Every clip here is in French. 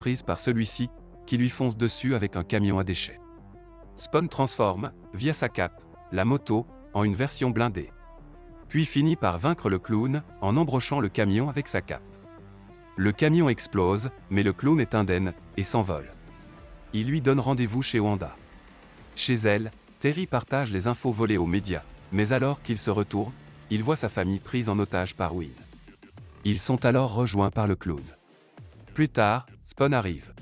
surprise par celui-ci, qui lui fonce dessus avec un camion à déchets. Spawn transforme, via sa cape, la moto, en une version blindée. Puis finit par vaincre le clown, en embrochant le camion avec sa cape. Le camion explose, mais le clown est indemne, et s'envole. Il lui donne rendez-vous chez Wanda. Chez elle, Terry partage les infos volées aux médias, mais alors qu'il se retourne, il voit sa famille prise en otage par Wynn. Ils sont alors rejoints par le clown. Plus tard, Spawn arrive.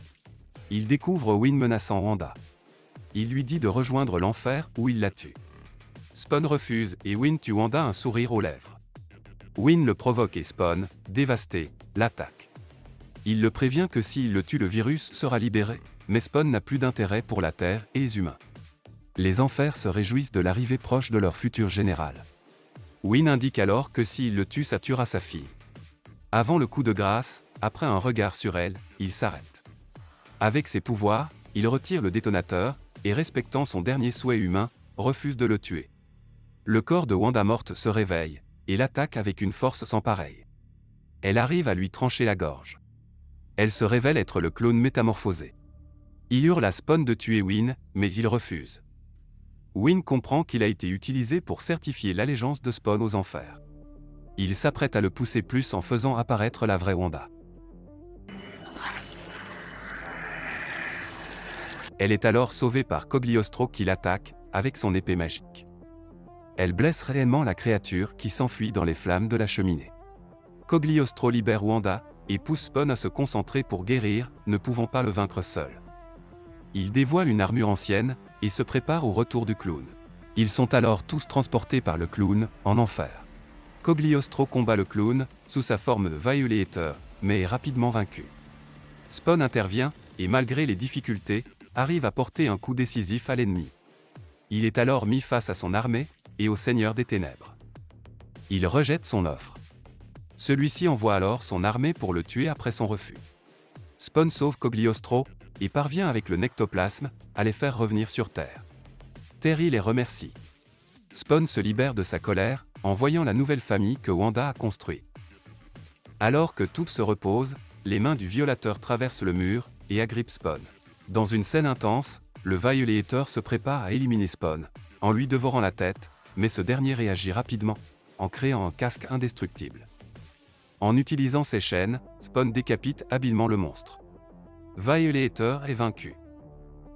Il découvre Wynn menaçant Wanda. Il lui dit de rejoindre l'enfer où il la tue. Spawn refuse et Wynn tue Wanda un sourire aux lèvres. Wynn le provoque et Spawn, dévasté, l'attaque. Il le prévient que s'il le tue le virus sera libéré, mais Spawn n'a plus d'intérêt pour la Terre et les humains. Les enfers se réjouissent de l'arrivée proche de leur futur général. Wynn indique alors que s'il le tue ça tuera sa fille. Avant le coup de grâce, après un regard sur elle, il s'arrête. Avec ses pouvoirs, il retire le détonateur, et respectant son dernier souhait humain, refuse de le tuer. Le corps de Wanda morte se réveille, et l'attaque avec une force sans pareille. Elle arrive à lui trancher la gorge. Elle se révèle être le clone métamorphosé. Il hurle à Spawn de tuer Wynn, mais il refuse. Wynn comprend qu'il a été utilisé pour certifier l'allégeance de Spawn aux enfers. Il s'apprête à le pousser plus en faisant apparaître la vraie Wanda. Elle est alors sauvée par Cogliostro qui l'attaque, avec son épée magique. Elle blesse réellement la créature qui s'enfuit dans les flammes de la cheminée. Cogliostro libère Wanda, et pousse Spawn à se concentrer pour guérir, ne pouvant pas le vaincre seul. Il dévoile une armure ancienne, et se prépare au retour du clown. Ils sont alors tous transportés par le clown, en enfer. Cogliostro combat le clown, sous sa forme de Violator, mais est rapidement vaincu. Spawn intervient, et malgré les difficultés, arrive à porter un coup décisif à l'ennemi. Il est alors mis face à son armée, et au Seigneur des Ténèbres. Il rejette son offre. Celui-ci envoie alors son armée pour le tuer après son refus. Spawn sauve Cogliostro, et parvient avec le nectoplasme, à les faire revenir sur Terre. Terry les remercie. Spawn se libère de sa colère, en voyant la nouvelle famille que Wanda a construite. Alors que tout se repose, les mains du violateur traversent le mur, et agrippent Spawn. Dans une scène intense, le Violator se prépare à éliminer Spawn, en lui dévorant la tête, mais ce dernier réagit rapidement, en créant un casque indestructible. En utilisant ses chaînes, Spawn décapite habilement le monstre. Violator est vaincu.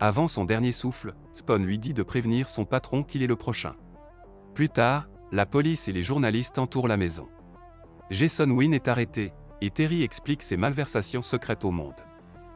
Avant son dernier souffle, Spawn lui dit de prévenir son patron qu'il est le prochain. Plus tard, la police et les journalistes entourent la maison. Jason Wynn est arrêté, et Terry explique ses malversations secrètes au monde.